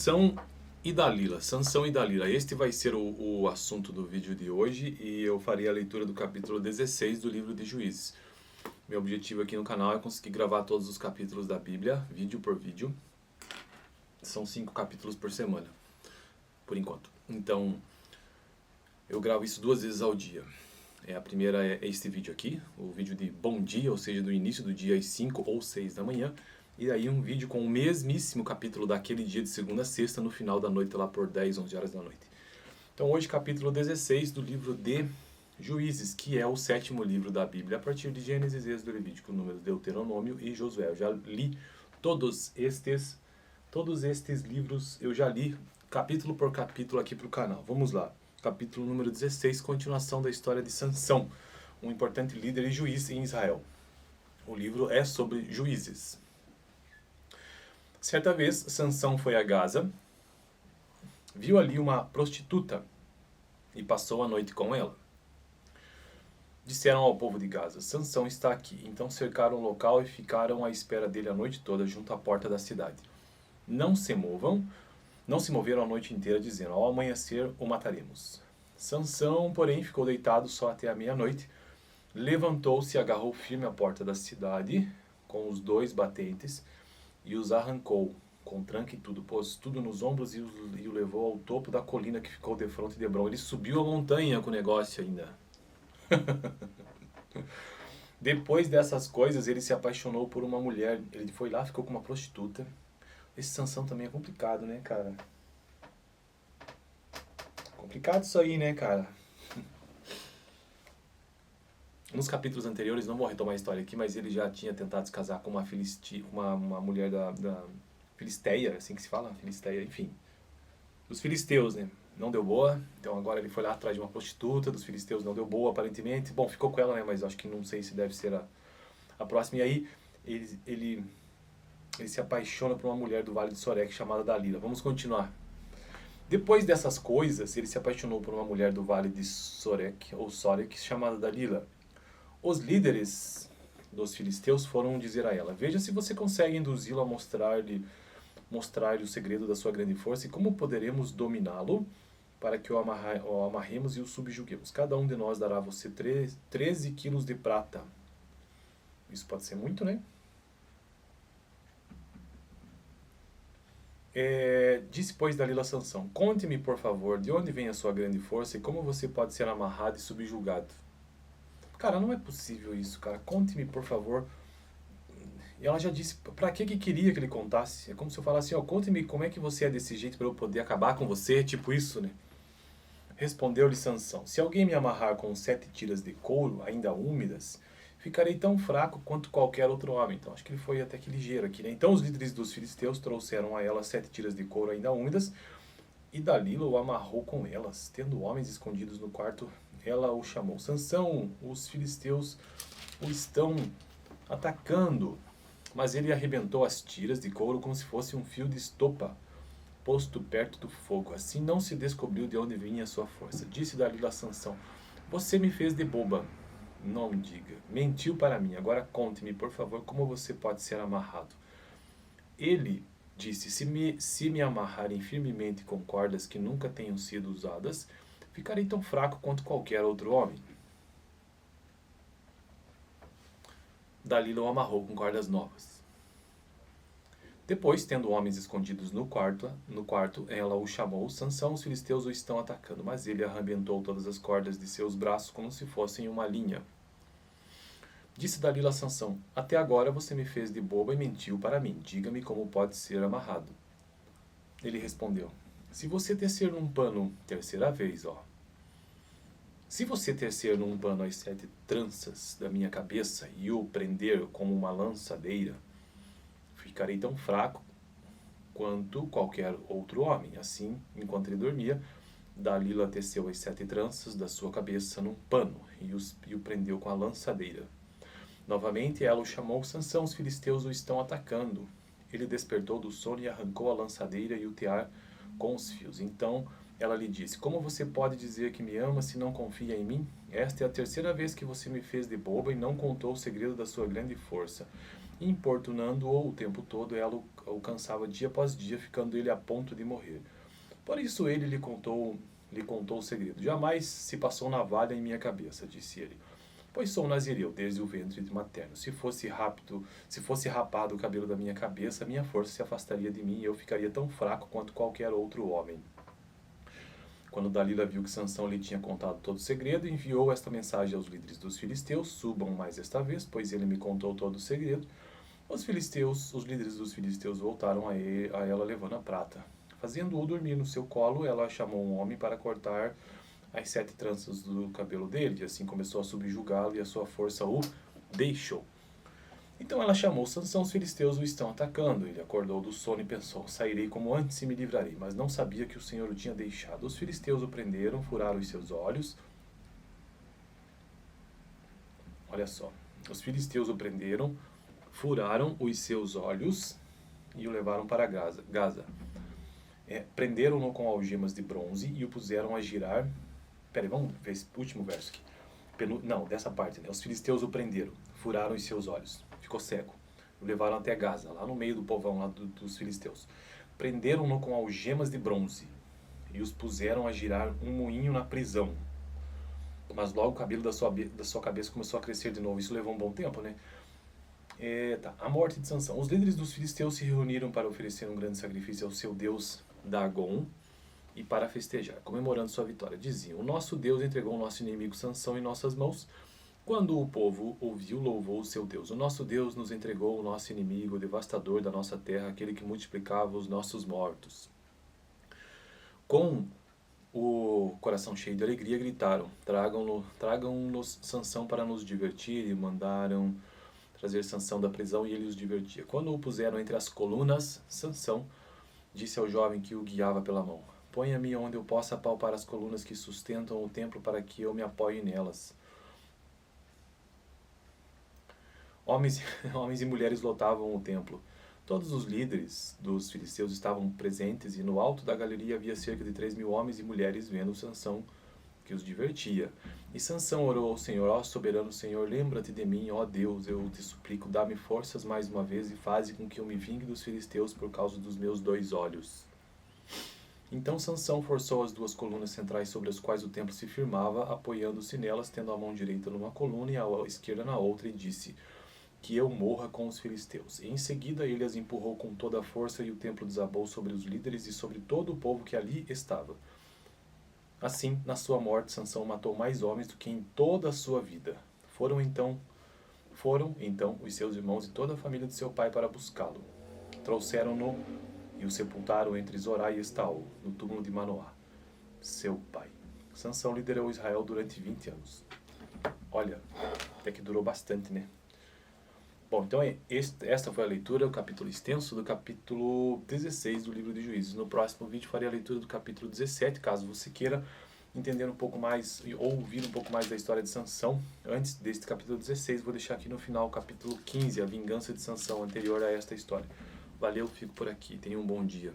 Sansão e Dalila. Sansão e Dalila. Este vai ser o assunto do vídeo de hoje e eu farei a leitura do capítulo 16 do livro de Juízes. Meu objetivo aqui no canal é conseguir gravar todos os capítulos da Bíblia, vídeo por vídeo. São 5 capítulos por semana, por enquanto. Então, eu gravo isso 2 vezes ao dia. A primeira é este vídeo aqui, o vídeo de bom dia, ou seja, do início do dia às 5 ou 6 da manhã. E aí um vídeo com o mesmíssimo capítulo daquele dia de segunda a sexta, no final da noite, lá por 10, 11 horas da noite. Então hoje capítulo 16 do livro de Juízes, que é o 7º livro da Bíblia, a partir de Gênesis, Êxodo, Levítico, Números, Deuteronômio e Josué. Eu já li todos estes livros, eu já li capítulo por capítulo aqui para o canal. Vamos lá. Capítulo número 16, continuação da história de Sansão, um importante líder e juiz em Israel. O livro é sobre juízes. Certa vez, Sansão foi a Gaza, viu ali uma prostituta e passou a noite com ela. Disseram ao povo de Gaza: Sansão está aqui. Então cercaram o local e ficaram à espera dele a noite toda junto à porta da cidade. Não se moveram a noite inteira, dizendo: ao amanhecer o mataremos. Sansão, porém, ficou deitado só até a meia-noite. Levantou-se e agarrou firme a porta da cidade com os 2 batentes e os arrancou, com tranca e tudo, pôs tudo nos ombros e o levou ao topo da colina que ficou defronte de Hebron. Ele subiu a montanha com o negócio ainda. Depois dessas coisas, ele se apaixonou por uma mulher. Ele foi lá, ficou com uma prostituta. Esse Sansão também é complicado, né, cara? Complicado isso aí, né, cara? Nos capítulos anteriores, não vou retomar a história aqui, mas ele já tinha tentado se casar com uma mulher da Filisteia, assim que se fala? Filisteia, enfim. Dos filisteus, né? Não deu boa, então agora ele foi lá atrás de uma prostituta, dos filisteus não deu boa, aparentemente. Bom, ficou com ela, né? Mas acho que não sei se deve ser a próxima. E aí, ele se apaixona por uma mulher do Vale de Sorek chamada Dalila. Vamos continuar. Depois dessas coisas, ele se apaixonou por uma mulher do Vale de Sorek, ou Sorek, chamada Dalila. Os líderes dos filisteus foram dizer a ela: veja se você consegue induzi-lo a mostrar-lhe o segredo da sua grande força e como poderemos dominá-lo para que o amarremos e o subjuguemos. Cada um de nós dará a você 13 quilos de prata. Isso pode ser muito, né? Disse, pois, Dalila a Sansão: conte-me, por favor, de onde vem a sua grande força e como você pode ser amarrado e subjugado. Cara, não é possível isso, cara. Conte-me, por favor. E ela já disse, pra que queria que ele contasse? É como se eu falasse, conte-me como é que você é desse jeito para eu poder acabar com você, tipo isso, né? Respondeu-lhe Sansão: se alguém me amarrar com 7 tiras de couro, ainda úmidas, ficarei tão fraco quanto qualquer outro homem. Então, acho que ele foi até que ligeiro aqui, né? Então, os líderes dos filisteus trouxeram a ela 7 tiras de couro ainda úmidas, e Dalila o amarrou com elas. Tendo homens escondidos no quarto, ela o chamou: Sansão, os filisteus o estão atacando. Mas ele arrebentou as tiras de couro como se fosse um fio de estopa posto perto do fogo. Assim não se descobriu de onde vinha a sua força. Disse Dalila a Sansão: você me fez de boba. Não me diga. Mentiu para mim. Agora conte-me, por favor, como você pode ser amarrado. Ele disse: se me amarrarem firmemente com cordas que nunca tenham sido usadas, ficarei tão fraco quanto qualquer outro homem. Dalila o amarrou com cordas novas. Depois, tendo homens escondidos no quarto, ela o chamou: Sansão, os filisteus o estão atacando. Mas ele arrebentou todas as cordas de seus braços como se fossem uma linha. Disse Dalila a Sansão: até agora você me fez de boba e mentiu para mim. Diga-me como pode ser amarrado. Ele respondeu: se você tecer num pano, terceira vez, se você tecer num pano as 7 tranças da minha cabeça e o prender como uma lançadeira, ficarei tão fraco quanto qualquer outro homem. Assim, enquanto ele dormia, Dalila teceu as 7 tranças da sua cabeça num pano e o prendeu com a lançadeira. Novamente ela o chamou: Sansão, os filisteus o estão atacando. Ele despertou do sono e arrancou a lançadeira e o tear com os fios. Então ela lhe disse: como você pode dizer que me ama se não confia em mim? Esta é a 3ª vez que você me fez de boba e não contou o segredo da sua grande força. Importunando-o o tempo todo, ela o cansava dia após dia, ficando ele a ponto de morrer. Por isso ele lhe contou o segredo. Jamais se passou navalha em minha cabeça, disse ele. Pois sou nazireu desde o ventre materno. Se fosse rapado o cabelo da minha cabeça, minha força se afastaria de mim e eu ficaria tão fraco quanto qualquer outro homem. Quando Dalila viu que Sansão lhe tinha contado todo o segredo, enviou esta mensagem aos líderes dos filisteus: subam mais esta vez, pois ele me contou todo o segredo. Os líderes dos filisteus voltaram a ela levando a prata. Fazendo-o dormir no seu colo, ela chamou um homem para cortar as 7 tranças do cabelo dele, e assim começou a subjugá-lo e a sua força o deixou. Então ela chamou Sansão, os filisteus o estão atacando. Ele acordou do sono e pensou: sairei como antes e me livrarei. Mas não sabia que o Senhor o tinha deixado. Os filisteus o prenderam, furaram os seus olhos. Olha só. Os filisteus o prenderam, furaram os seus olhos e o levaram para Gaza. Prenderam-no com algemas de bronze e o puseram a girar. Peraí, vamos ver esse último verso aqui. Não, dessa parte, né? Os filisteus o prenderam, furaram os seus olhos, ficou cego. O levaram até Gaza, lá no meio do povão lá dos filisteus. Prenderam-no com algemas de bronze e os puseram a girar um moinho na prisão. Mas logo o cabelo da sua cabeça começou a crescer de novo. Isso levou um bom tempo, né? A morte de Sansão. Os líderes dos filisteus se reuniram para oferecer um grande sacrifício ao seu deus Dagon e para festejar, comemorando sua vitória. Diziam: o nosso Deus entregou o nosso inimigo Sansão em nossas mãos. Quando o povo ouviu, louvou o seu Deus. O nosso Deus nos entregou o nosso inimigo, o devastador da nossa terra, aquele que multiplicava os nossos mortos. Com o coração cheio de alegria, gritaram: tragam-nos Sansão para nos divertir, e mandaram trazer Sansão da prisão, e ele os divertia. Quando o puseram entre as colunas, Sansão disse ao jovem que o guiava pela mão: ponha-me onde eu possa apalpar as colunas que sustentam o templo para que eu me apoie nelas. Homens e mulheres lotavam o templo. Todos os líderes dos filisteus estavam presentes e no alto da galeria havia cerca de 3.000 homens e mulheres vendo Sansão, que os divertia. E Sansão orou ao Senhor: ó soberano Senhor, lembra-te de mim, ó Deus, eu te suplico, dá-me forças mais uma vez e faze com que eu me vingue dos filisteus por causa dos meus 2 olhos. Então Sansão forçou as 2 colunas centrais sobre as quais o templo se firmava, apoiando-se nelas, tendo a mão direita numa coluna e a esquerda na outra, e disse: que eu morra com os filisteus. E em seguida ele as empurrou com toda a força e o templo desabou sobre os líderes e sobre todo o povo que ali estava. Assim, na sua morte, Sansão matou mais homens do que em toda a sua vida. Foram então os seus irmãos e toda a família de seu pai para buscá-lo. Trouxeram-no e o sepultaram entre Zorá e Estaol, no túmulo de Manoá, seu pai. Sansão liderou Israel durante 20 anos. Olha, até que durou bastante, né? Bom, então esta foi a leitura, o capítulo extenso do capítulo 16 do livro de Juízes. No próximo vídeo farei a leitura do capítulo 17, caso você queira entender um pouco mais ou ouvir um pouco mais da história de Sansão. Antes deste capítulo 16, vou deixar aqui no final o capítulo 15, a vingança de Sansão, anterior a esta história. Valeu, fico por aqui, tenha um bom dia.